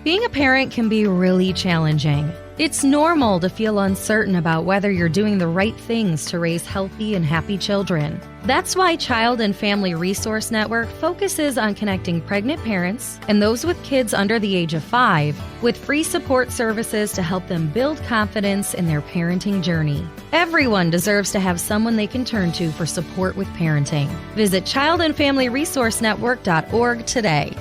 Being a parent can be really challenging. It's normal to feel uncertain about whether you're doing the right things to raise healthy and happy children. That's why Child and Family Resource Network focuses on connecting pregnant parents and those with kids under the age of 5 with free support services to help them build confidence in their parenting journey. Everyone deserves to have someone they can turn to for support with parenting. Visit childandfamilyresourcenetwork.org today.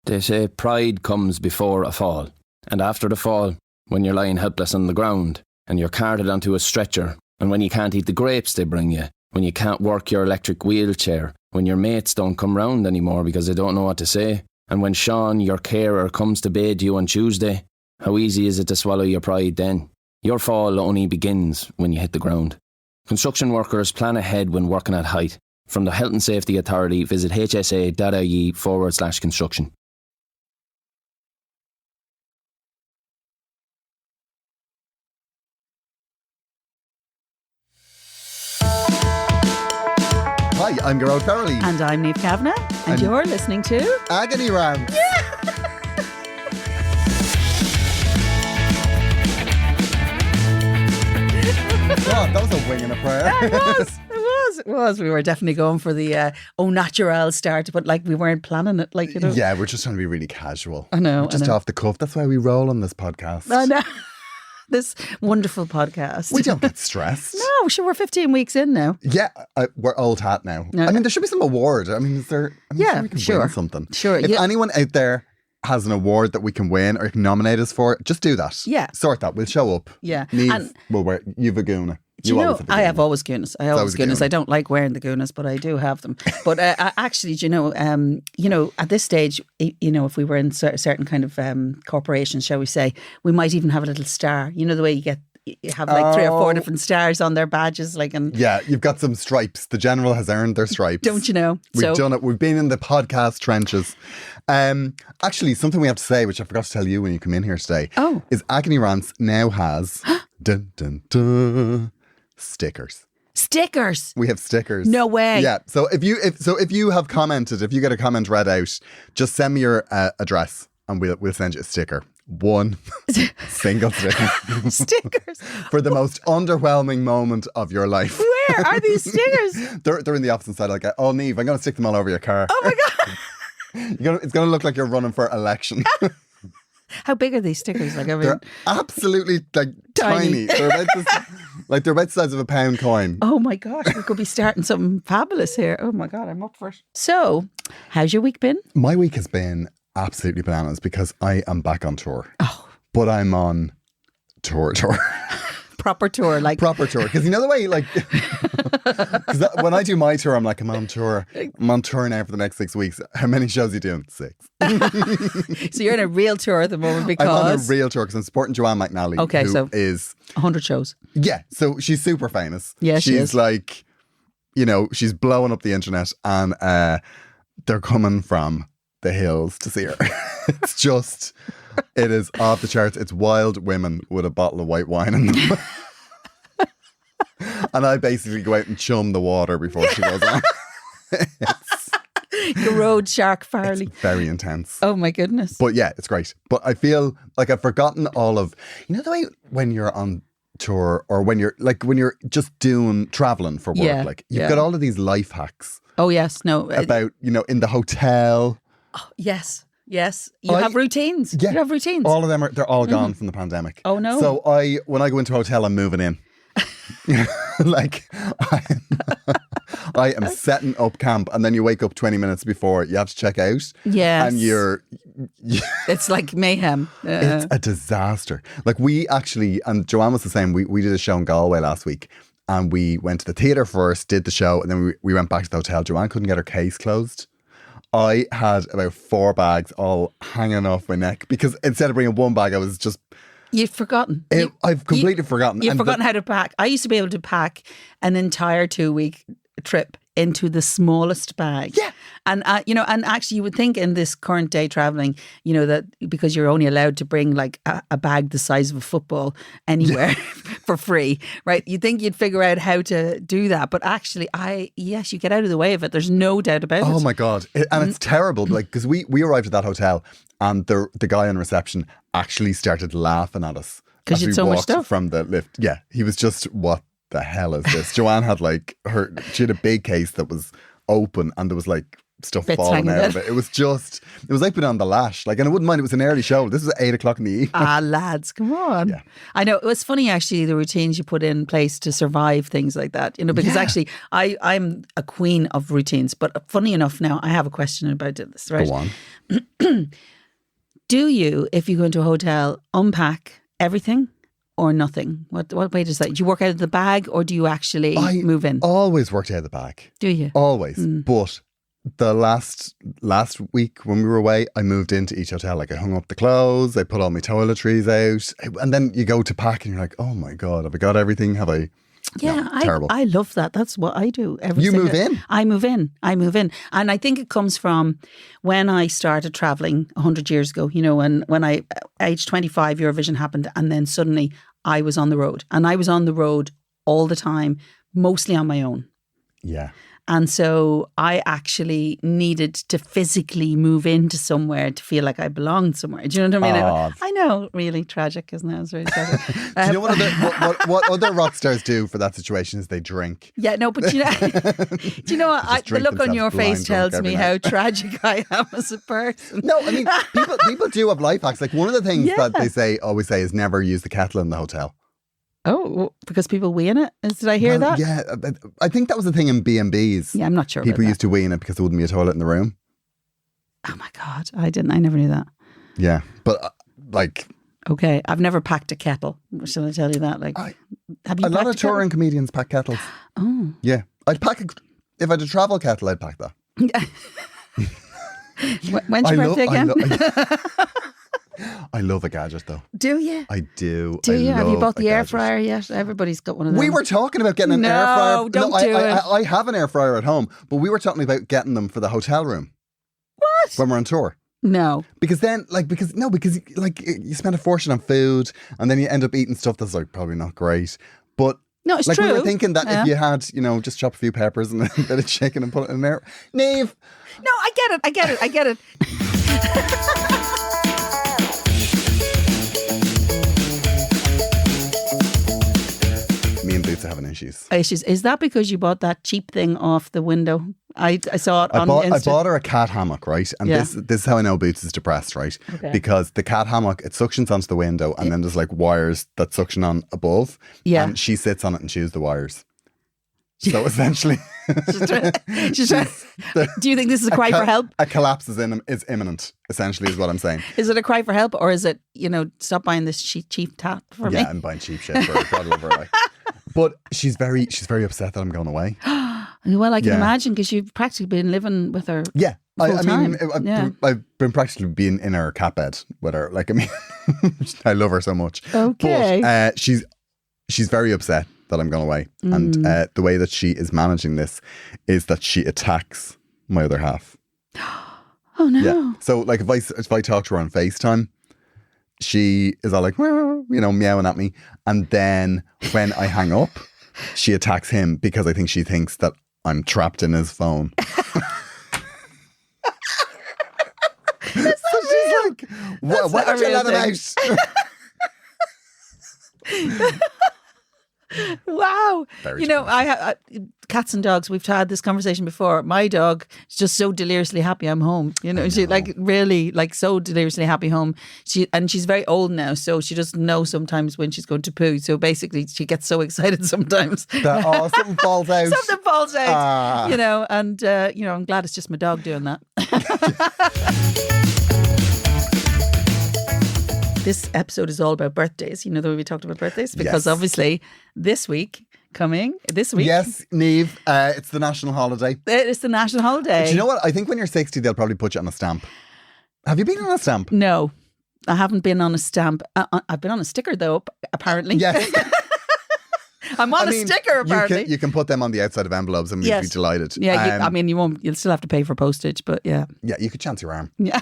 They say pride comes before a fall. And after the fall, when you're lying helpless on the ground and you're carted onto a stretcher, and when you can't eat the grapes they bring you, when you can't work your electric wheelchair, when your mates don't come round anymore because they don't know what to say, and when Sean, your carer, comes to bathe you on Tuesday, how easy is it to swallow your pride then? Your fall only begins when you hit the ground. Construction workers plan ahead when working at height. From the Health and Safety Authority, visit hsa.ie/construction. Hi, I'm Gearóid. And I'm Niamh Kavanagh. And you're listening to Agony Rants. Yeah. God, that was a wing and a prayer. Yeah, it was. We were definitely going for the au naturel start, but like we weren't planning it. Like, you know. Yeah, we're just trying to be really casual. I know. We're just off the cuff. That's why we roll on this podcast. I know. This wonderful podcast. We don't get stressed. No, sure, we're 15 weeks in now. Yeah, we're old hat now. No. I mean, there should be some award. I mean, is there? Yeah, we can sure. win something. Sure. If yeah. anyone out there has an award that we can win or can nominate us for, just do that. Yeah. Sort that. We'll show up. Yeah. Niamh will wear. You've a goona. Do you know, always have a I have goona. always goonas. I always goonas. I don't like wearing the goonas, but I do have them. But actually, do you know, at this stage, you know, if we were in certain kind of corporations, shall we say, we might even have a little star. You know, the way you have like 3 or 4 different stars on their badges, like, and yeah, you've got some stripes. The general has earned their stripes. Don't you know? We've done it. We've been in the podcast trenches. Actually, something we have to say, which I forgot to tell you when you come in here today, is Agony Rants now has dun, dun, dun, stickers. Stickers. We have stickers. No way. Yeah. So if you have commented, if you get a comment read out, just send me your address and we'll send you a sticker. One single sticker. Stickers. For the most underwhelming moment of your life. Where are these stickers? They're in the opposite side. Like, oh, Niamh, I'm going to stick them all over your car. Oh my God. It's going to look like you're running for election. How big are these stickers? Like, I mean, They're absolutely like tiny. They're about the size of a pound coin. Oh my gosh, we could be starting something fabulous here. Oh my God, I'm up for it. So, how's your week been? My week has been absolutely bananas because I am back on tour. Oh. But I'm on tour. Proper tour, like proper tour. Because you know the way, like, because when I do my tour, I'm like, I'm on tour now for the next 6 weeks. How many shows are you doing? 6. So you're in a real tour at the moment because I'm on a real tour because I'm supporting Joanne McNally. Okay, who so is 100 shows. Yeah, so she's super famous. Yeah, she is. She's like, you know, she's blowing up the internet, and they're coming from the hills to see her. It's just, it is off the charts. It's wild women with a bottle of white wine in them. And I basically go out and chum the water before she goes on. Gearóid Shark Farley. It's very intense. Oh my goodness. But yeah, it's great. But I feel like I've forgotten all of, you know, the way when you're on tour or when you're just traveling for work, like you've got all of these life hacks. Oh yes, no. About, you know, in the hotel. Oh, yes. You have routines. Yeah. You have routines. All of them they're all gone from the pandemic. Oh no. So when I go into a hotel, I'm moving in. Like I am setting up camp, and then you wake up 20 minutes before you have to check out. Yes. And it's like mayhem. It's a disaster. Like we actually, and Joanne was the same, we did a show in Galway last week, and we went to the theatre first, did the show, and then we went back to the hotel. Joanne couldn't get her case closed. I had about 4 bags all hanging off my neck because instead of bringing one bag, I was just... You've forgotten. I've completely forgotten. You've forgotten how to pack. I used to be able to pack an entire 2-week trip into the smallest bag. Yeah. And, you know, and actually you would think in this current day travelling, you know, that because you're only allowed to bring like a bag the size of a football anywhere for free, right? You'd think you'd figure out how to do that. But actually, you get out of the way of it. There's no doubt about it. Oh my God. And it's terrible. Like, because we arrived at that hotel and the guy on reception actually started laughing at us. Because as you'd we so much walked stuff. from the lift. Yeah, he was just, what the hell is this? Joanne had like she had a big case that was open and there was like stuff Bits falling hanging out out. of it. It was like being on the lash. Like, and I wouldn't mind, it was an early show. This was 8 o'clock in the evening. Lads, come on. Yeah. I know, it was funny actually, the routines you put in place to survive things like that, because actually I'm a queen of routines, but funny enough now, I have a question about this, right? Go on. Do you, if you go into a hotel, unpack everything or nothing? What way does that? Do you work out of the bag or do you actually move in? Always worked out of the bag. Do you? Always. But the last week when we were away, I moved into each hotel. Like, I hung up the clothes, I put all my toiletries out, and then you go to pack and you're like, oh my God, have I got everything? Have I? Yeah, No, terrible. I love that. That's what I do. You move in? I move in. And I think it comes from when I started travelling 100 years ago, when I, age 25, Eurovision happened, and then suddenly I was on the road. And I was on the road all the time, mostly on my own. Yeah. And so I actually needed to physically move into somewhere to feel like I belonged somewhere. Do you know what I mean? Oh. I know, really tragic, isn't it? It's really tragic. Do you know what other rock stars do for that situation is they drink? Yeah, no, but do you know what? The drink look on your themselves blind face drunk tells me every how night. tragic I am as a person. No, I mean, people do have life hacks. Like, one of the things that they always say is never use the kettle in the hotel. Oh, because people wee in it? Did I hear that? Yeah, I think that was the thing in B&Bs. Yeah, I'm not sure People about used to wee in it because there wouldn't be a toilet in the room. that. Oh my God, I never knew that. Yeah, but like... Okay, I've never packed a kettle. Shall I tell you that? Like, have you a lot packed of touring comedians pack kettles. Oh. Yeah. I'd pack if I had a travel kettle, I'd pack that. When's your birthday again? I love a gadget though. Do you? I do. Do you? Have you bought the air gadget. fryer yet? Everybody's got one of them. We were talking about getting an air fryer. No, don't do it. I have an air fryer at home, but we were talking about getting them for the hotel room. What? When we're on tour. No. Because you spend a fortune on food and then you end up eating stuff that's like probably not great. But No, it's like true. we were thinking that Yeah. if you had, just chop a few peppers and a bit of chicken and put it in there. Niamh. No, I get it. Me and Boots are having issues. Is that because you bought that cheap thing off the window? I saw it on I Insta. bought her a cat hammock, right? And Yeah. this is how I know Boots is depressed, right? Okay. Because the cat hammock, it suctions onto the window and then there's like wires that suction on above. Yeah. And she sits on it and chews the wires. So essentially... She's trying. Do you think this is a cry for help? A collapse is imminent, essentially, is what I'm saying. Is it a cry for help, or is it, stop buying this cheap tap for me? Yeah, I'm buying cheap shit for her. God love her, like. But she's very upset that I'm going away. Well, I can Yeah. imagine, because you've practically been living with her. Yeah. I mean, full-time. Yeah. I've been practically being in her cat bed with her. Like, I mean, I love her so much. Okay. But she's very upset that I'm going away. And the way that she is managing this is that she attacks my other half. Oh, no. Yeah. So, like, if I talk to her on FaceTime, she is all like, meowing at me. And then when I hang up, she attacks him because I think she thinks that I'm trapped in his phone. So she's like, why don't you let him out? Wow. Very I cats and dogs, we've had this conversation before. My dog is just so deliriously happy I'm home. She really so deliriously happy home. She's very old now, so she doesn't know sometimes when she's going to poo. So basically she gets so excited sometimes. That, something falls out. Something falls out. Ah. I'm glad it's just my dog doing that. This episode is all about birthdays. The way we talked about birthdays? Because Yes. obviously this week, Yes, Niamh, it's the national holiday. it's the national holiday. Do you know what? I think when you're 60, they'll probably put you on a stamp. Have you been on a stamp? No, I haven't been on a stamp. I've been on a sticker though, apparently. Yes. I'm on a sticker apparently. You can put them on the outside of envelopes and we'd be delighted. Yeah, you won't. You'll still have to pay for postage, but yeah. Yeah, you could chance your arm. Yeah.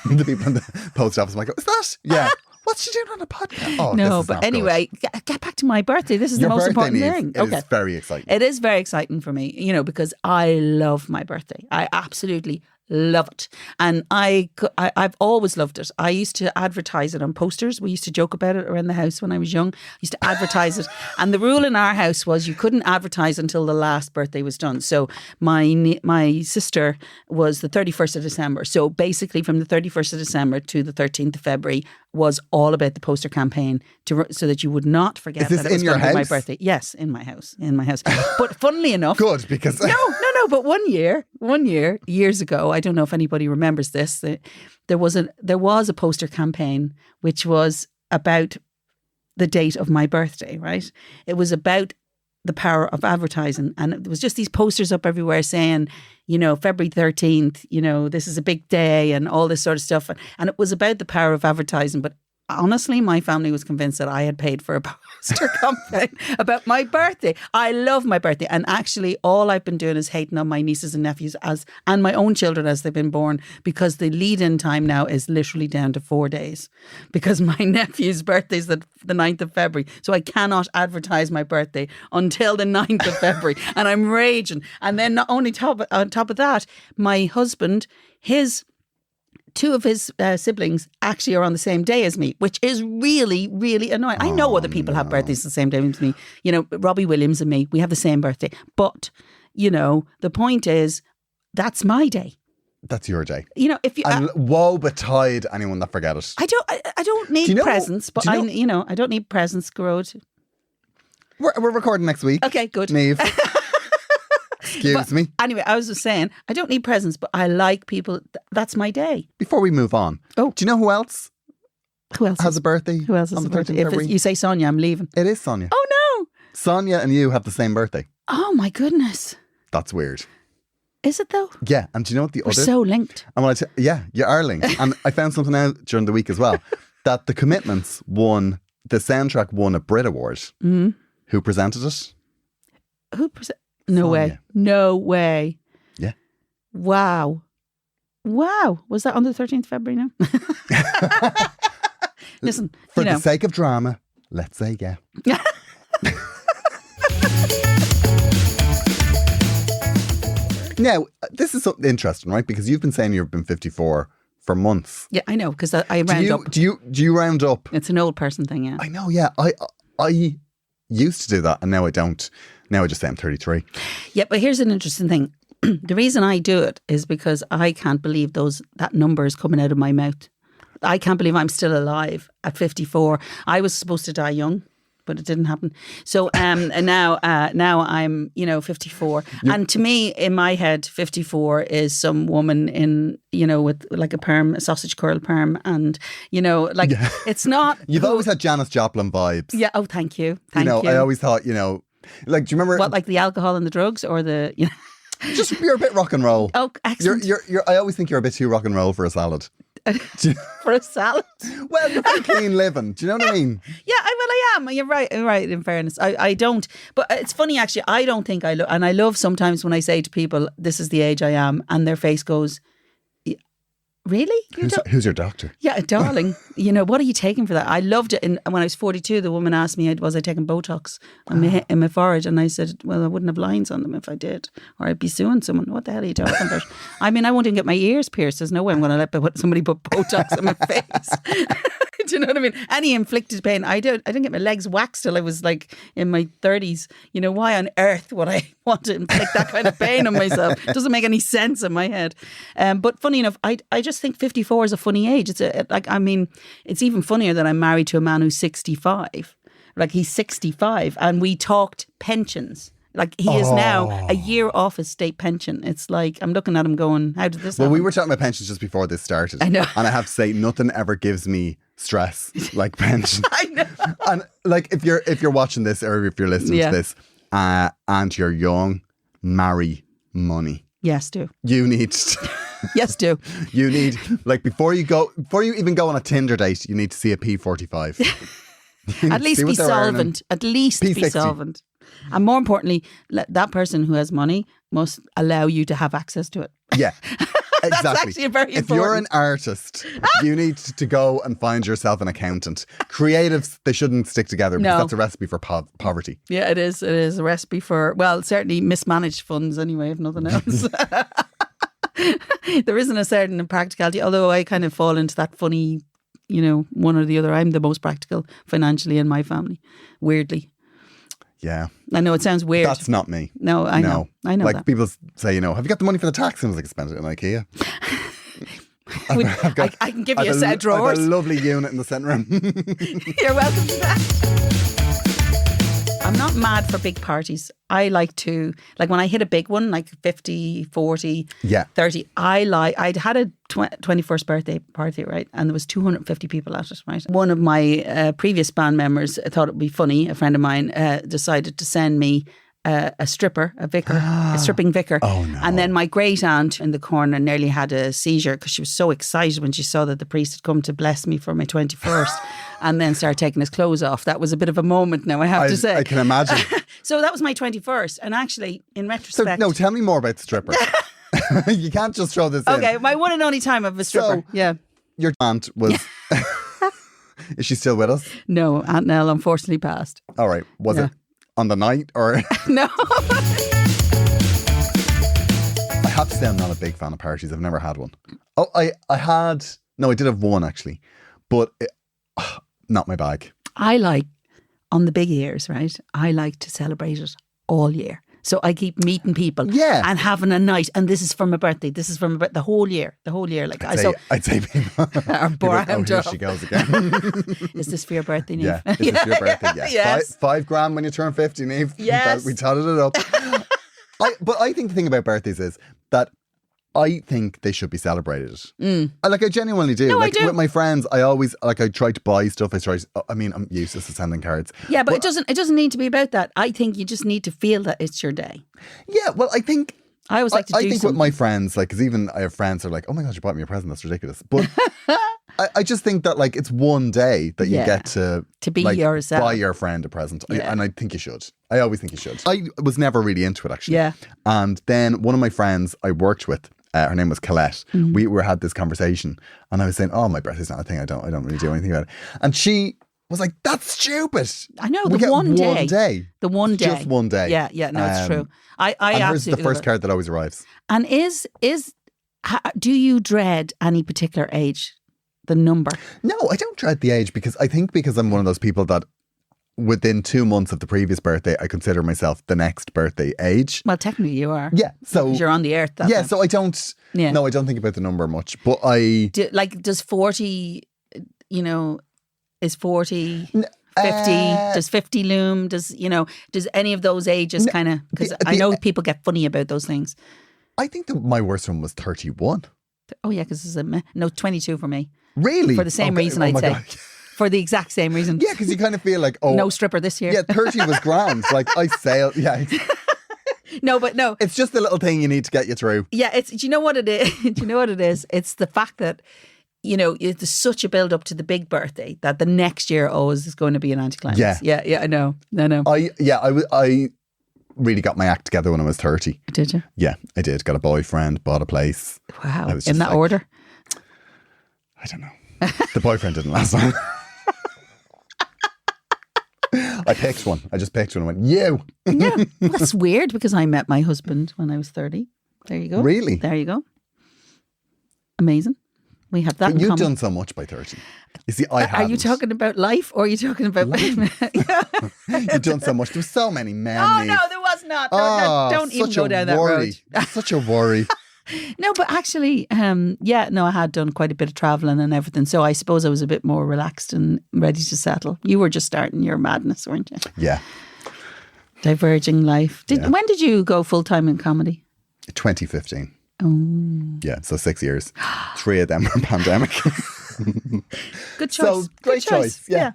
The people in the post office might go, is that? Yeah. What's she doing on a podcast? Oh, No, this is but not anyway, get back to my birthday. This is Your the most birthday, important Niamh, thing. It is very exciting. It is very exciting for me, because I love my birthday. I absolutely love it. And I've always loved it. I used to advertise it on posters. We used to joke about it around the house when I was young. I used to advertise it. And the rule in our house was you couldn't advertise until the last birthday was done. So my sister was the 31st of December. So basically from the 31st of December to the 13th of February was all about the poster campaign so that you would not forget that it was going to be my birthday. Yes, in my house. But funnily enough... Good, because... No, but one year, years ago, I don't know if anybody remembers this, there was a poster campaign which was about the date of my birthday, right? It was about the power of advertising. And it was just these posters up everywhere saying, February 13th, this is a big day and all this sort of stuff. And it was about the power of advertising. But honestly, my family was convinced that I had paid for a poster campaign about my birthday. I love my birthday. And actually, all I've been doing is hating on my nieces and nephews and my own children as they've been born, because the lead-in time now is literally down to 4 days because my nephew's birthday is the 9th of February. So I cannot advertise my birthday until the 9th of February. And I'm raging. And then not only on top of that, my husband, two of his siblings actually are on the same day as me, which is really, really annoying. I know other people have birthdays the same day as me. Robbie Williams and me, we have the same birthday. But, the point is, that's my day. That's your day. If you... And woe betide anyone that forget it. I don't need presents, but I don't need presents, Gearóid. We're recording next week. Okay, good. Niamh. Excuse me. Anyway, I was just saying, I don't need presents, but I like people. That's my day. Before we move on, do you know who else? Who else has a birthday? Who else has a birthday? If you say Sonia, I'm leaving. It is Sonia. Oh no! Sonia and you have the same birthday. Oh my goodness. That's weird. Is it though? Yeah, and do you know what We're so linked. And you are linked. And I found something out during the week as well, that The Commitments the soundtrack won a Brit Award. Mm-hmm. Who presented it? No way. No way. Yeah. Wow. Was that on the 13th of February now? Listen, for the sake of drama, let's say yeah. Now, this is something interesting, right? Because you've been saying you've been 54 for months. Yeah, I know, because I round up. Do you round up? It's an old person thing, yeah. I know, yeah. I used to do that and now I don't. Now I just say I'm 33. Yeah, but here's an interesting thing. The reason I do it is because I can't believe that number is coming out of my mouth. I can't believe I'm still alive at 54. I was supposed to die young, but it didn't happen. So and now I'm 54. And to me, in my head, 54 is some woman in with like a sausage curl perm, and it's not. You've always had Janis Joplin vibes. Yeah. Oh, thank you. Thank you. I always thought like, do you remember what, like the alcohol and the drugs, or the Just you're a bit rock and roll. Oh, excellent. I always think you're a bit too rock and roll for a salad. For a salad? Well, you're very clean living. Do you know what I mean? Yeah, I am. You're right. In fairness, I don't. But it's funny, actually. I don't think I look. And I love sometimes when I say to people, "This is the age I am," and their face goes, "Really? Who's your doctor?" Yeah, darling. What are you taking for that? I loved it. And when I was 42, the woman asked me, was I taking Botox in my forehead? And I said, well, I wouldn't have lines on them if I did, or I'd be suing someone. What the hell are you talking about? I mean, I won't even get my ears pierced. There's no way I'm going to let somebody put Botox in my face. Do you know what I mean? Any inflicted pain. I didn't get my legs waxed till I was like in my 30s. Why on earth would I want to inflict that kind of pain on myself? It doesn't make any sense in my head. But funny enough, I just think 54 is a funny age. It's even funnier that I'm married to a man who's 65. Like, he's 65 and we talked pensions. Like, he is now a year off his state pension. It's like, I'm looking at him going, how did this happen? Well, we were talking about pensions just before this started. I know. And I have to say, nothing ever gives me stress like pension. I know. And like, if you're watching this or if you're listening to this and you're young, marry money. Yes, do. You need to. Yes, do. You need, like, before you even go on a Tinder date, you need to see a P45. At least be solvent. At least be P60. solvent. And more importantly, that person who has money must allow you to have access to it. Yeah, exactly. That's actually very important. If you're an artist, you need to go and find yourself an accountant. Creatives, they shouldn't stick together because that's a recipe for poverty. Yeah, it is. It is a recipe for, well, certainly mismanaged funds anyway, if nothing else. There isn't a certain practicality, although I kind of fall into that funny, one or the other. I'm the most practical financially in my family, weirdly. Yeah. I know it sounds weird. That's not me. No, I know. I know like that. people say, have you got the money for the tax? And I was like, spend it in IKEA. I can give you a set of drawers. I have a lovely unit in the centre room. You're welcome to that. I'm not mad for big parties. I like to, when I hit a big one, like 50, 40, 30, I'd had a 21st birthday party, right? And there was 250 people at it, right? One of my previous band members thought it would be funny. A friend of mine decided to send me a stripper, a vicar, a stripping vicar. Oh, no. And then my great aunt in the corner nearly had a seizure because she was so excited when she saw that the priest had come to bless me for my 21st and then started taking his clothes off. That was a bit of a moment now, I have to say. I can imagine. So that was my 21st. And actually, in retrospect... So, no, tell me more about the stripper. You can't just throw this in. Okay, my one and only time of a stripper. So, your aunt was... Is she still with us? No, Aunt Nell unfortunately passed. All right. Was it on the night or... No. I have to say I'm not a big fan of parties. I've never had one. Oh, I had... No, I did have one actually. But not my bag. I like, on the big years, right? I like to celebrate it all year. So I keep meeting people and having a night. And this is for my birthday. This is for my birthday. The whole year. I'd say people are bored. Here she goes again. Is this for your birthday, Niamh? Yeah. Is this your birthday? Yeah. Yes. $5,000 when you turn 50, Niamh. Yes. We totted it up. But I think the thing about birthdays is that I think they should be celebrated. I genuinely do. No, I do. With my friends, I always I try to buy stuff. I'm useless at sending cards. Yeah, but it doesn't need to be about that. I think you just need to feel that it's your day. Yeah, well, I think I always like to do I think something. with my friends, because even I have friends who are like, oh my God, you bought me a present. That's ridiculous. But I just think that it's one day that you get to be yourself. Buy your friend a present. Yeah. And I think you should. I always think you should. I was never really into it, actually. Yeah. And then one of my friends I worked with, her name was Colette. We had this conversation and I was saying, oh, my birthday's not a thing. I don't really do anything about it. And she was like, that's stupid. I know, we the get one day. The one day. Just one day. Yeah, no, it's true. I and hers is the absolutely first card that always arrives. And do you dread any particular age, the number? No, I don't dread the age because I'm one of those people that within 2 months of the previous birthday, I consider myself the next birthday age. Well, technically you are. Yeah. So you're on the earth. So I don't, no, I don't think about the number much, but does 40, is 40, 50, does 50 loom? Does any of those ages kind of, because I know people get funny about those things. I think that my worst one was 31. Oh yeah, because it's 22 for me. Really? For the same reason, I'd say. God. For the exact same reason. Yeah, because you kind of feel like, oh. No stripper this year. Yeah, 30 was grand. I sailed. Yeah. No, but no. It's just the little thing you need to get you through. Yeah, do you know what it is? Do you know what it is? It's the fact that, there's such a build up to the big birthday that the next year always is going to be an anticlimax. Yeah, I know. I really got my act together when I was 30. Did you? Yeah, I did. Got a boyfriend, bought a place. Wow. In that order? I don't know. The boyfriend didn't last long. I picked one. I just picked one and went, you. Yeah, well, that's weird because I met my husband when I was 30. There you go. Really? There you go. Amazing. We have that. But you've done so much by 30. You see, I haven't. Are you talking about life or are you talking about life? You've done so much. There were so many men. Oh, no, there was not. Don't even go down that road. Such a worry. No, but actually, I had done quite a bit of travelling and everything. So I suppose I was a bit more relaxed and ready to settle. You were just starting your madness, weren't you? Yeah. Diverging life. When did you go full-time in comedy? 2015. Oh. Yeah, so 6 years. 3 of them were pandemic. Good choice. So, great choice. Yeah.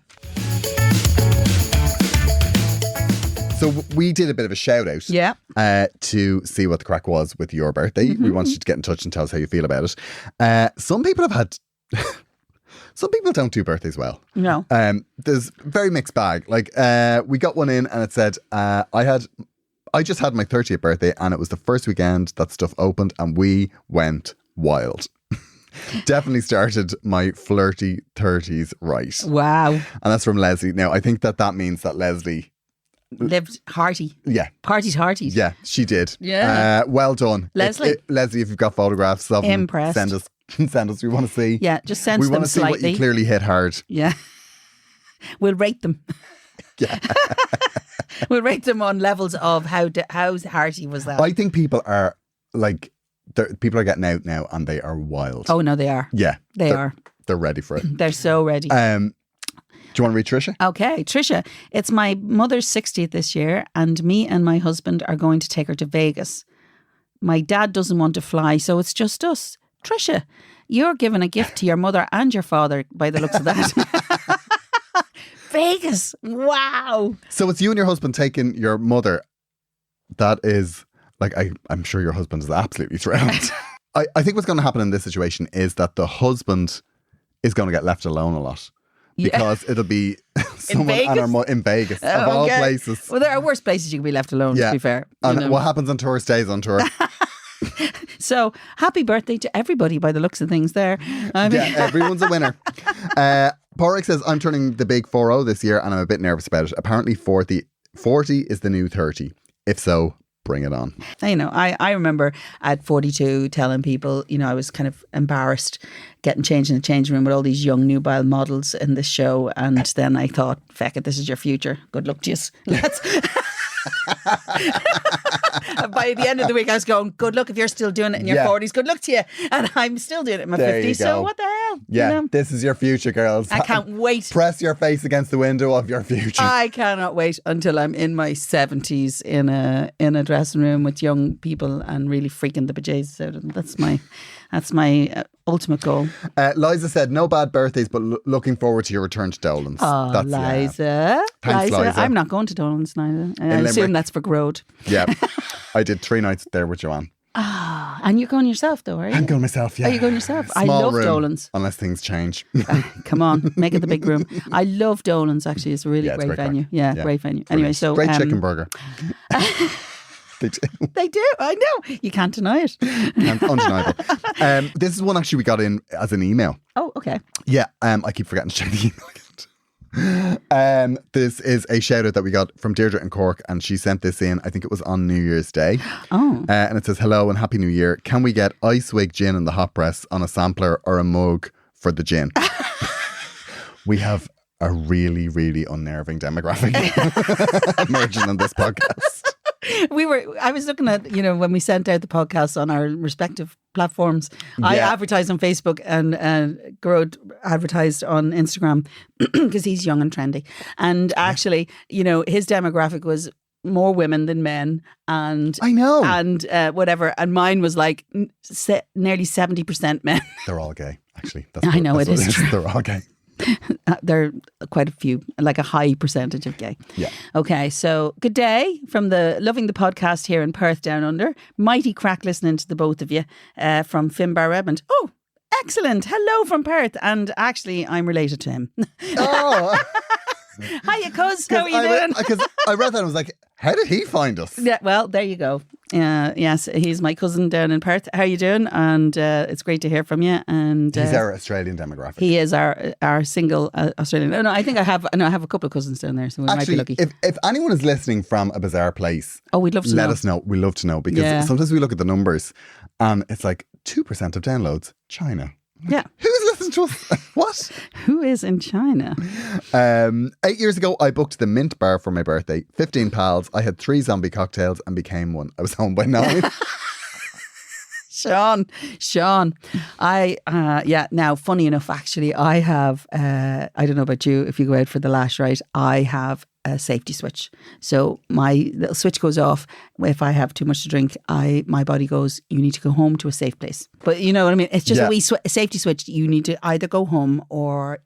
So we did a bit of a shout out to see what the crack was with your birthday. We wanted you to get in touch and tell us how you feel about it. Some people have had... Some people don't do birthdays well. No. There's a very mixed bag. We got one in and it said, I just had my 30th birthday and it was the first weekend that stuff opened and we went wild. Definitely started my flirty 30s right. Wow. And that's from Leslie. Now, I think that means that Leslie lived hearty. Yeah. Parties hearty. Yeah, she did. Yeah. Well done. Leslie. Leslie, if you've got photographs of them, Impressed. send us. Send us. We want to see. Yeah, just send We them want to see what slightly. you clearly hit hard. Yeah. We'll rate them. Yeah. We'll rate them on levels of how hearty was that. I think people are like, people are getting out now and they are wild. Oh, no, they are. Yeah. They are. They're ready for it. They're so ready. Do you want to read Tricia? Okay, Tricia, it's my mother's 60th this year and me and my husband are going to take her to Vegas. My dad doesn't want to fly, so it's just us. Tricia, you're giving a gift to your mother and your father by the looks of that. Vegas. Wow. So it's you and your husband taking your mother. That is, like, I'm sure your husband is absolutely thrilled. I think what's going to happen in this situation is that the husband is going to get left alone a lot. Because it'll be someone in Vegas, of all places. Well, there are worse places you can be left alone, to be fair. And what happens on tour stays on tour. So, happy birthday to everybody by the looks of things there. Yeah, everyone's a winner. Porrick says, I'm turning the big 40 this year and I'm a bit nervous about it. Apparently 40 is the new 30. If so, bring it on. I remember at 42 telling people, I was kind of embarrassed getting changed in the changing room with all these young nubile models in this show. And then I thought, feck it, this is your future. Good luck to you. By the end of the week, I was going, good luck if you're still doing it in your 40s. Good luck to you. And I'm still doing it in my 50s. So what the hell? Yeah, this is your future, girls. I can't wait. Press your face against the window of your future. I cannot wait until I'm in my 70s in a dressing room with young people and really freaking the bejesus out of them. That's my ultimate goal. Liza said, no bad birthdays, but looking forward to your return to Dolan's. Oh, that's, Liza. Thanks, Liza. I'm not going to Dolan's neither. I assume that's for Gearóid. Yeah. I did 3 nights there with Joanne. Ah, and you're going yourself though, are you? I'm going myself, yeah. Are you going yourself? Small I love room, Dolan's. Unless things change. Come on, make it the big room. I love Dolan's actually. It's a really great venue. Yeah, great venue. Brilliant. Anyway, so great chicken burger. They do. They do. I know. You can't deny it. Undeniable. This is one actually we got in as an email. Oh, okay. Yeah. I keep forgetting to check the email. This is a shout out that we got from Deirdre in Cork, and she sent this in. I think it was on New Year's Day. Oh. And it says, hello and happy New Year. Can we get ice wig gin in the hot press on a sampler or a mug for the gin? We have a really, really unnerving demographic emerging on this podcast. I was looking at, when we sent out the podcast on our respective platforms, I advertised on Facebook and Gearóid advertised on Instagram because he's young and trendy. And actually, his demographic was more women than men. And I know. And whatever. And mine was like nearly 70% men. They're all gay, actually. I know, it is true. They're all gay. There are quite a few, like a high percentage of gay. Yeah. Okay, so good day from loving the podcast here in Perth Down Under. Mighty crack listening to the both of you from Finbar Redmond. Oh, excellent. Hello from Perth. And actually, I'm related to him. Oh. Hiya, cuz. How are you doing? Because I read that and I was like, how did he find us? Yeah, well, there you go. Yes, he's my cousin down in Perth. How are you doing? And it's great to hear from you. And he's our Australian demographic. He is our single Australian. No, I think I have a couple of cousins down there, so we might be lucky. If anyone is listening from a bizarre place, we'd love to let us know. We'd love to know, because sometimes we look at the numbers and it's like 2% of downloads, China. Yeah. Who's listening to us? What? Who is in China? 8 years ago, I booked the Mint Bar for my birthday. 15 pals. I had 3 zombie cocktails and became one. I was home by 9. Sean. Now, funny enough, actually, I have, I don't know about you, if you go out for the lash, right? I have a safety switch. So my little switch goes off. If I have too much to drink, my body goes, you need to go home to a safe place. But you know what I mean? It's just a wee safety switch. You need to either go home or,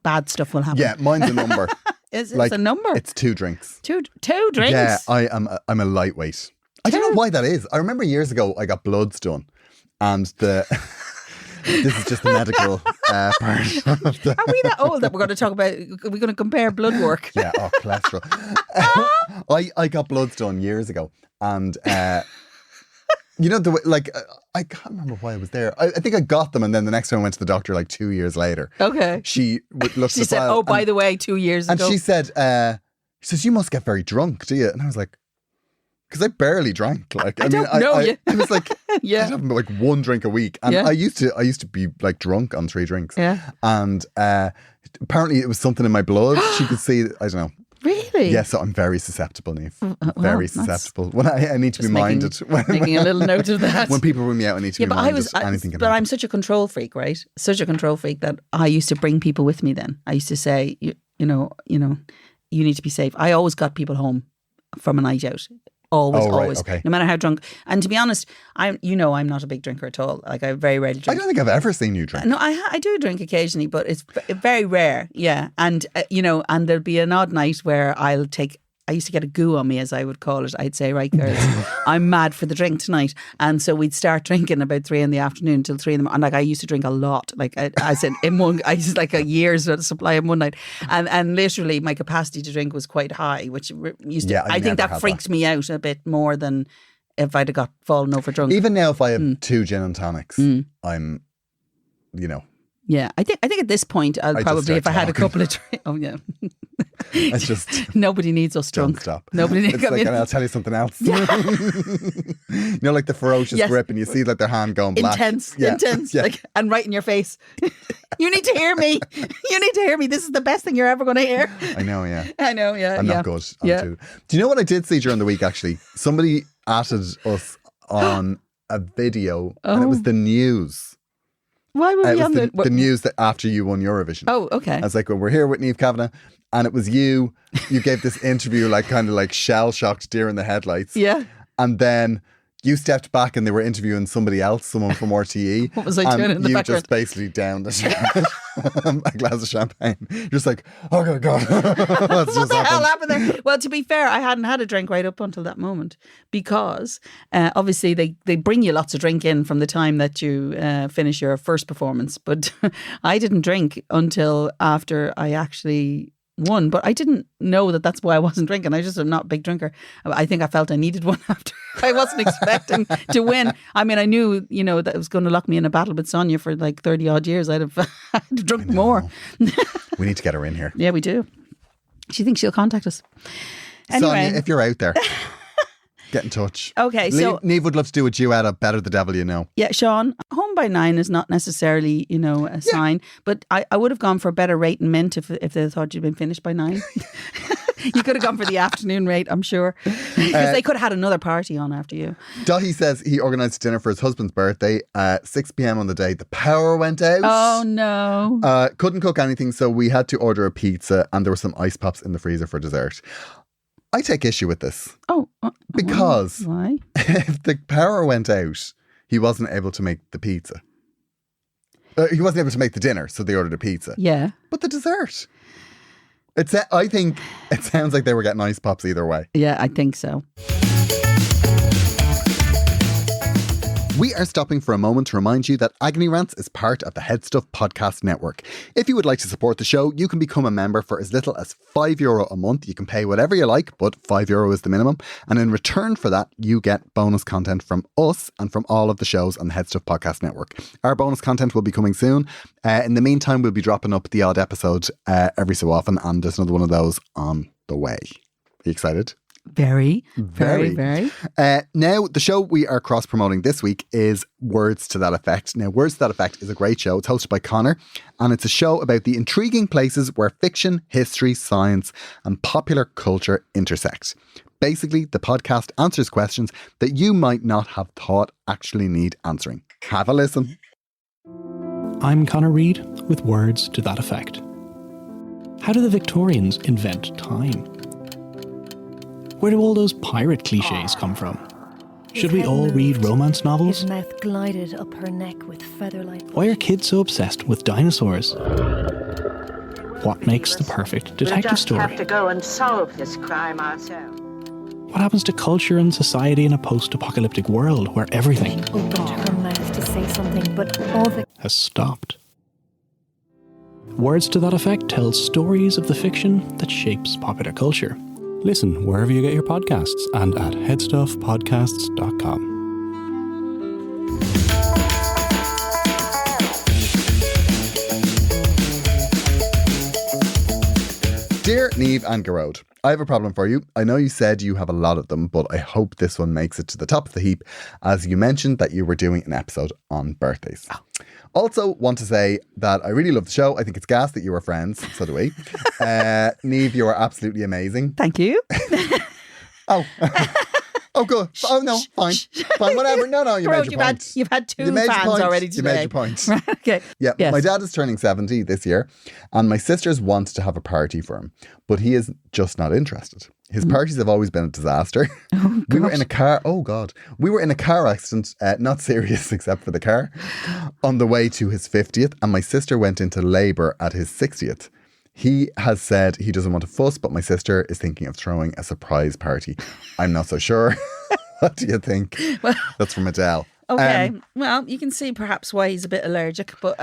bad stuff will happen. Yeah, mine's a number. It's a number? It's 2 drinks. Two drinks? Yeah, I'm a lightweight. I don't know why that is. I remember years ago I got bloods done, and this is just the medical part of the... Are we that old that we're going to talk about? We're going to compare blood work? Yeah, cholesterol. I got bloods done years ago, and the way, I can't remember why I was there. I think I got them, and then the next time I went to the doctor 2 years later. Okay. She looked. She said, "Oh, by the way, 2 years ago," and she said. She says, you must get very drunk, do you? And I was like, because I barely drank. Like, I don't know you. I was like, Yeah. I'd have like one drink a week. And Yeah. I used to be like drunk on 3 drinks. Yeah. And apparently it was something in my blood. She could see, I don't know. Really? Yeah, so I'm very susceptible, Niamh. well, Very that's- susceptible. When I need to be Just minded. Making a little note of that. When people bring me out, I need to be but minded. Anything can but happen. I'm such a control freak, right? Such a control freak that I used to bring people with me then. I used to say, you know, you need to be safe. I always got people home from a night out. Always, Oh, right, always. okay. No matter how drunk. And to be honest, I'm not a big drinker at all. Like I very rarely I drink. don't think I've ever seen you drink. No, I do drink occasionally, but it's very rare. Yeah, and and there'll be an odd night where I used to get a goo on me, as I would call it. I'd say, right, girls, I'm mad for the drink tonight. And so we'd start drinking about 3 p.m. till 3 a.m. And like I used to drink a lot. Like I said, I used like a year's supply in one night. And literally my capacity to drink was quite high, which used to, Yeah, I think that freaked me out a bit more than if I'd have got fallen over drunk. Even now, if I have 2 gin and tonics, I'm, Yeah, I think at this point I'll I just probably, start if I had a talking. couple of drinks, oh yeah. it's just Nobody needs us don't drunk. stop. Nobody needs. It's like, and I'll tell you something else. Like the ferocious Yes. grip, and you see like their hand going black. Intense, Yeah. intense, Yeah. like, and right in your face. You need to hear me. You need to hear me. This is the best thing you're ever going to hear. I know, yeah. I know, yeah. I'm yeah. not good. Yeah. Do you know what I did see during the week, actually? Somebody added us on a video, and it was the news. Why were It we was on the news that after you won Eurovision. Oh, okay. I was like, well, we're here with Niamh Kavanagh, and it was you. You gave this interview, like kind of like shell-shocked deer in the headlights. Yeah. And then you stepped back and they were interviewing somebody else, someone from RTE. What was I and doing in the you background? just basically downed a glass of champagne. You're just like, oh my God. What's just What the hell happened? happened there? Well, to be fair, I hadn't had a drink right up until that moment because obviously they bring you lots of drink in from the time that you finish your first performance. But I didn't drink until after I actually won. But I didn't know that that's why I wasn't drinking. I just am not a big drinker. I think I felt I needed one after. I wasn't expecting to win. I mean, I knew, that it was going to lock me in a battle with Sonia for like 30 odd years. I'd have drunk more. We need to get her in here. Yeah, we do. She thinks she'll contact us. Anyway. Sonia, if you're out there, get in touch. Okay, so Niamh would love to do a duet of Better the Devil You Know. yeah, Sean, home by 9 is not necessarily, a sign, but I would have gone for a better rate in Mint if they thought you'd been finished by 9. You could have gone for the afternoon rate, I'm sure, because they could have had another party on after you. Dahi says he organised dinner for his husband's birthday at 6 p.m. on the day. The power went out. Oh no! Couldn't cook anything, so we had to order a pizza, and there were some ice pops in the freezer for dessert. I take issue with this Oh, because why? if the power went out, he wasn't able to make the pizza. He wasn't able to make the dinner, so they ordered a pizza. Yeah. But the dessert. I think it sounds like they were getting ice pops either way. Yeah, I think so. We are stopping for a moment to remind you that Agony Rants is part of the Head Stuff Podcast Network. If you would like to support the show, you can become a member for as little as €5 a month. You can pay whatever you like, but €5 is the minimum. And in return for that, you get bonus content from us and from all of the shows on the Head Stuff Podcast Network. Our bonus content will be coming soon. In the meantime, we'll be dropping up the odd episode every so often, and there's another one of those on the way. Are you excited? Very, very, very. Now, the show we are cross-promoting this week is Words to That Effect. Now, Words to That Effect is a great show. It's hosted by Connor, and it's a show about the intriguing places where fiction, history, science, and popular culture intersect. Basically, the podcast answers questions that you might not have thought actually need answering. Have a listen. I'm Connor Reid with Words to That Effect. How did the Victorians invent time? Where do all those pirate cliches come from? Should we all read romance novels? His mouth glided up her neck with feather-like. Why are kids so obsessed with dinosaurs? What makes the perfect detective We'll story? just have to go and solve this crime ourselves. What happens to culture and society in a post-apocalyptic world where everything Opened her mouth to say something, but all the has stopped? Words to That Effect tells stories of the fiction that shapes popular culture. Listen wherever you get your podcasts and at headstuffpodcasts.com. Dear Niamh and Gearóid, I have a problem for you. I know you said you have a lot of them, but I hope this one makes it to the top of the heap, as you mentioned that you were doing an episode on birthdays. Also, want to say that I really love the show. I think it's gas that you are friends. So do we. Niamh, you are absolutely amazing. Thank you. Oh. Oh, good. Oh, no, fine. Fine, whatever. No, you made your point. You've had two You made your fans point. already today. You made your point. Right, okay. Yeah, Yes. my dad is turning 70 this year, and my sisters want to have a party for him, but he is just not interested. His parties have always been a disaster. We were in a car. Oh, God. We were in a car accident, not serious except for the car, on the way to his 50th, and my sister went into labour at his 60th. He has said he doesn't want to fuss, but my sister is thinking of throwing a surprise party. I'm not so sure. What do you think? Well, that's from Adele. Okay. Well, you can see perhaps why he's a bit allergic, but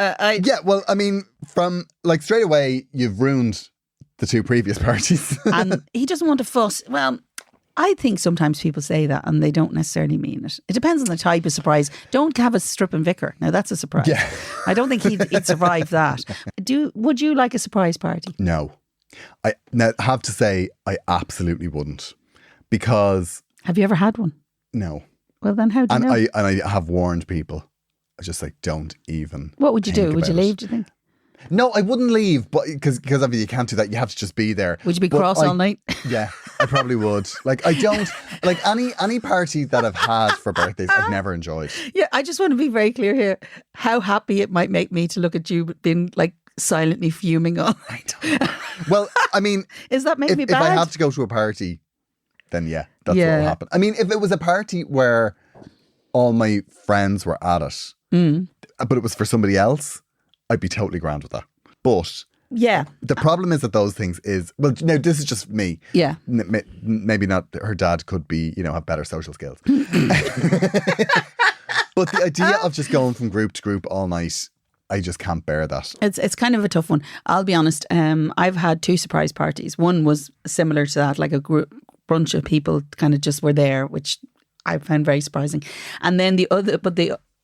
Yeah, well, I mean, from like straight away, you've ruined the two previous parties. And he doesn't want to fuss. Well, I think sometimes people say that and they don't necessarily mean it. It depends on the type of surprise. Don't have a stripping vicar. Now that's a surprise. Yeah. I don't think he'd survive that. Would you like a surprise party? No. I have to say, I absolutely wouldn't. Because... Have you ever had one? No. Well, then how do you know? I have warned people. I just like, don't even. What would you do? think Would you about leave, it. do you think? No, I wouldn't leave, but because obviously you can't do that. You have to just be there. Would you be But cross all night? Yeah, I probably would. Like, I don't like any party that I've had for birthdays. I've never enjoyed. Yeah, I just want to be very clear here. How happy it might make me to look at you being like silently fuming all night. Well, I mean, Is that maybe if bad? I have to go to a party, then yeah, that's what Yeah. will happen. I mean, if it was a party where all my friends were at it, but it was for somebody else, I'd be totally grand with that. But Yeah. the problem is that those things is, well, no, this is just me. Yeah. Maybe not. Her dad could be, have better social skills. But the idea of just going from group to group all night, I just can't bear that. It's kind of a tough one. I'll be honest. I've had two surprise parties. One was similar to that, like a bunch of people kind of just were there, which I found very surprising. And then the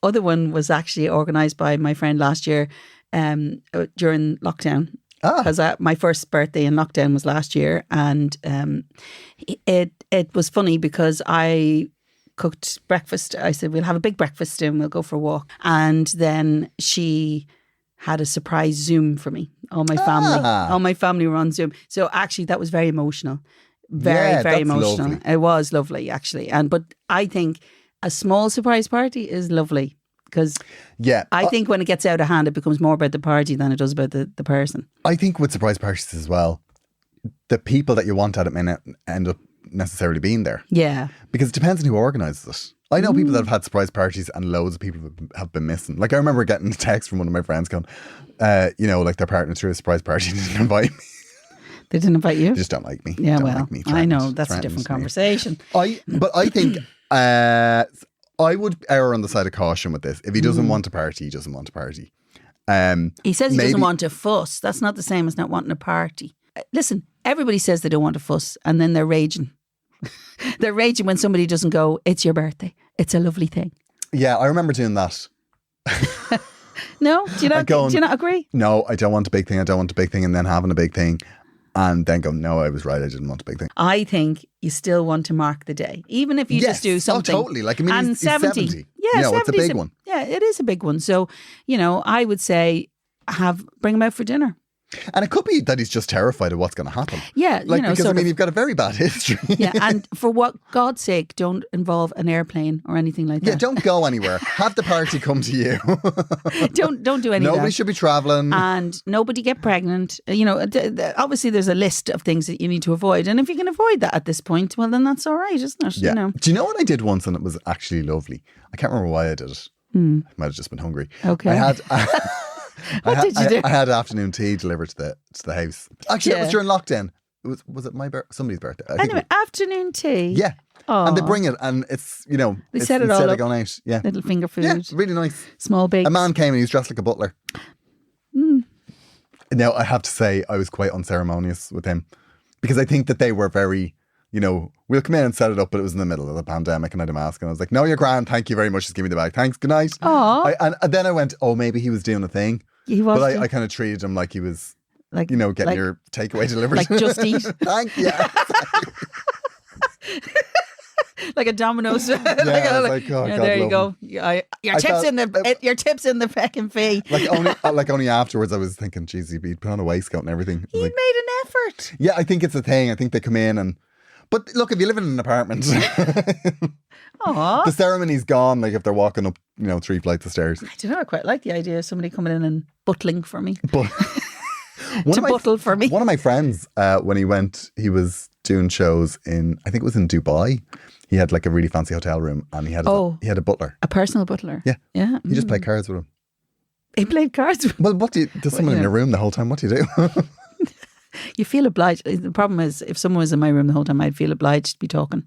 other one was actually organised by my friend last year during lockdown. Because my first birthday in lockdown was last year, and it was funny because I cooked breakfast. I said, we'll have a big breakfast and we'll go for a walk. And then she had a surprise Zoom for me. All my family were on Zoom. So actually that was very emotional. Very, very that's emotional. lovely. It was lovely actually. But I think a small surprise party is lovely because I think when it gets out of hand, it becomes more about the party than it does about the person. I think with surprise parties as well, the people that you want at it may not end up necessarily being there. Yeah. Because it depends on who organises it. I know people that have had surprise parties and loads of people have been missing. Like I remember getting a text from one of my friends going, like their partner threw a surprise party and didn't invite me. They didn't invite you? They just don't like me. Yeah, Don't well, like me. I know. That's a Threatened different me. conversation. But I think I would err on the side of caution with this. If he doesn't want a party, he doesn't want a party. He says he maybe- doesn't want to fuss. That's not the same as not wanting a party. Listen, everybody says they don't want to fuss and then they're raging. They're raging when somebody doesn't go, it's your birthday. It's a lovely thing. Yeah, I remember doing that. No? Do you not agree? No, I don't want a big thing. I don't want a big thing, and then having a big thing and then go, no, I was right. I didn't want a big thing. I think you still want to mark the day. Even if you just do something. Oh, totally. Like, I mean, and he's 70. Yeah, 70 it's a big one. Yeah, it is a big one. So, I would say bring him out for dinner. And it could be that he's just terrified of what's going to happen. Yeah, because sort of. you've got a very bad history. Yeah, and for God's sake, don't involve an airplane or anything like that. Yeah, don't go anywhere. Have the party come to you. Don't do any of that. Nobody should be travelling. And nobody get pregnant. Obviously there's a list of things that you need to avoid. And if you can avoid that at this point, well, then that's all right, isn't it? Yeah. Do you know what I did once and it was actually lovely? I can't remember why I did it. I might have just been hungry. Okay. I had... What did you do? I had afternoon tea delivered to the house. Actually, it was during lockdown. Was it somebody's birthday? I think Anyway, afternoon tea. Yeah. And they bring it and it's, They it's set it all instead of up. going out. Yeah. Little finger food. Yeah, it's really nice. Small bakes. A man came and he was dressed like a butler. Now, I have to say, I was quite unceremonious with him because I think that they were very, we'll come in and set it up, but it was in the middle of the pandemic and I had a mask and I was like, no, you're grand. Thank you very much. Just give me the bag. Thanks. Good night. Aw. And then I went, oh, maybe he was doing a thing. He was. But I kind of treated him like he was Like, getting like, your takeaway delivered. like Just Eat. Thank you. Like a Domino's. Oh, God, there you go. Your tips in the fucking fee. Like only afterwards, I was thinking, geez, he'd put on a waistcoat and everything. He made an effort. Yeah, I think it's a thing. I think they come in but look, if you live in an apartment, the ceremony's gone. Like if they're walking up, 3 flights of stairs. I don't know. I quite like the idea of somebody coming in and buttling for me. But buttle for me. One of my friends, when he was doing shows I think it was in Dubai. He had like a really fancy hotel room, and he had a butler, a personal butler. Yeah. He just played cards with him. He played cards with him. Well, there's someone in your room the whole time. What do you do? You feel obliged. The problem is, if someone was in my room the whole time, I'd feel obliged to be talking.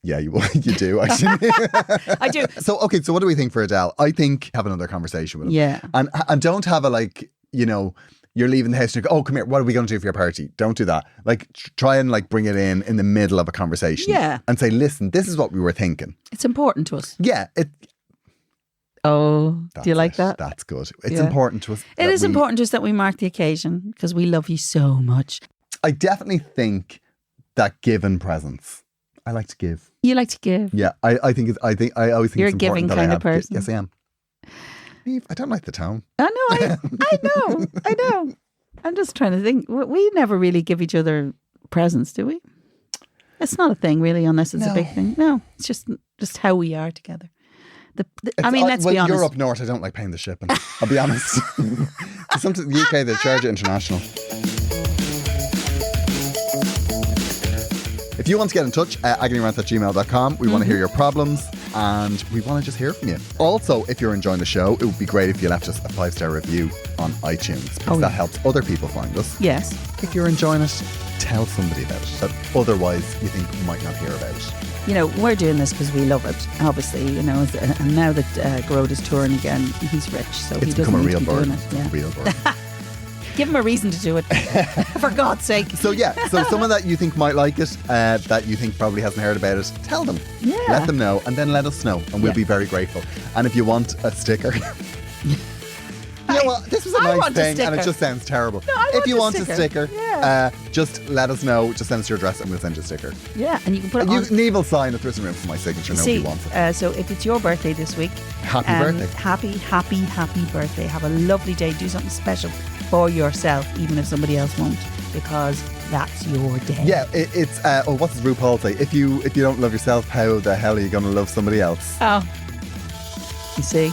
Yeah, you do actually. I do. So what do we think for Adele? I think have another conversation with him. Yeah, and don't have a you're leaving the house and you go, oh, come here, what are we going to do for your party? Don't do that. Like, try and bring it in the middle of a conversation. Yeah. And say, listen, this is what we were thinking. It's important to us. Yeah. Do you like that? That's good. It's important to us. It is important to us that we mark the occasion because we love you so much. I definitely think that giving presents. I like to give. You like to give? Yeah. I always think you're it's a giving important that kind I of person. Yes, I am. I don't like the tone. I know. I'm just trying to think. We never really give each other presents, do we? It's not a thing really, unless it's a big thing. No, it's just how we are together. Let's be honest. You're up north. I don't like paying the shipping. I'll be honest. Sometimes the UK, they charge it international. If you want to get in touch, agonyrant@gmail.com. We want to hear your problems and we want to just hear from you. Also, if you're enjoying the show, it would be great if you left us a 5-star review on iTunes because that helps other people find us. Yes. If you're enjoying it, tell somebody about it that otherwise you think might not hear about it. We're doing this because we love it, obviously, and now that Gearóid is touring again, he's rich, so it's he doesn't need to be doing it. Yeah. Real burden. Give him a reason to do it, for God's sake. So someone that you think might like it, that you think probably hasn't heard about it, tell them. Yeah. Let them know, and then let us know, and we'll be very grateful. And if you want a sticker... this was a nice thing, and it just sounds terrible. No, if you want a sticker, yeah. just let us know. Just send us your address, and we'll send you a sticker. Yeah, and you can put it on. Niamh will sign it. There's some room for my signature. Nobody wants it. So if it's your birthday this week, happy birthday! Happy birthday! Have a lovely day. Do something special for yourself, even if somebody else won't, because that's your day. Yeah, it's what does RuPaul say? If you don't love yourself, how the hell are you going to love somebody else? Oh, you see.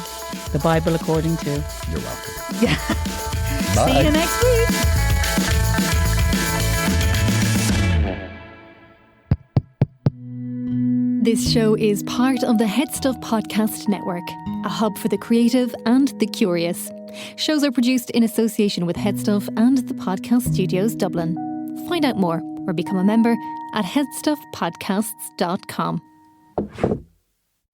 The Bible according to. You're welcome. Yeah. Bye. See you next week. This show is part of the Head Stuff Podcast Network, a hub for the creative and the curious. Shows are produced in association with Head Stuff and the Podcast Studios Dublin. Find out more or become a member at headstuffpodcasts.com.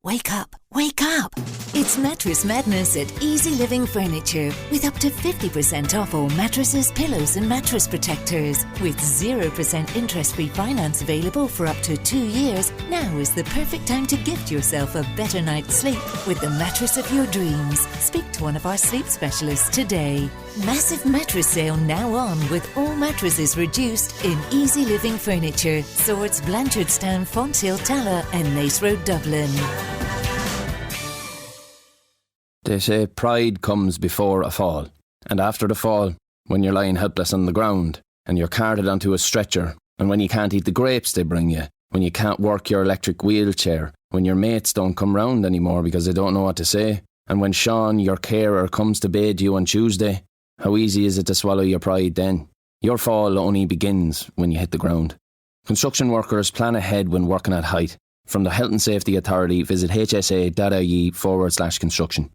Wake up, wake up. It's Mattress Madness at Easy Living Furniture with up to 50% off all mattresses, pillows and mattress protectors. With 0% interest-free finance available for up to 2 years, now is the perfect time to gift yourself a better night's sleep with the mattress of your dreams. Speak to one of our sleep specialists today. Massive mattress sale now on with all mattresses reduced in Easy Living Furniture. Swords, Blanchardstown, Fonthill, Tala and Nace Road, Dublin. They say pride comes before a fall. And after the fall, when you're lying helpless on the ground, and you're carted onto a stretcher, and when you can't eat the grapes they bring you, when you can't work your electric wheelchair, when your mates don't come round anymore because they don't know what to say, and when Sean, your carer, comes to bathe you on Tuesday, how easy is it to swallow your pride then? Your fall only begins when you hit the ground. Construction workers plan ahead when working at height. From the Health and Safety Authority, visit hsa.ie/construction.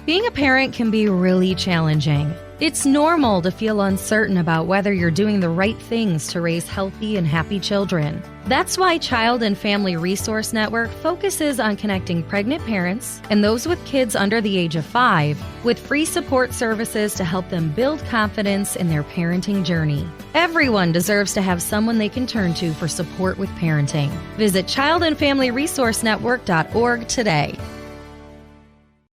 Being a parent can be really challenging. It's normal to feel uncertain about whether you're doing the right things to raise healthy and happy children. That's why Child and Family Resource Network focuses on connecting pregnant parents and those with kids under the age of 5 with free support services to help them build confidence in their parenting journey. Everyone deserves to have someone they can turn to for support with parenting. Visit childandfamilyresourcenetwork.org today.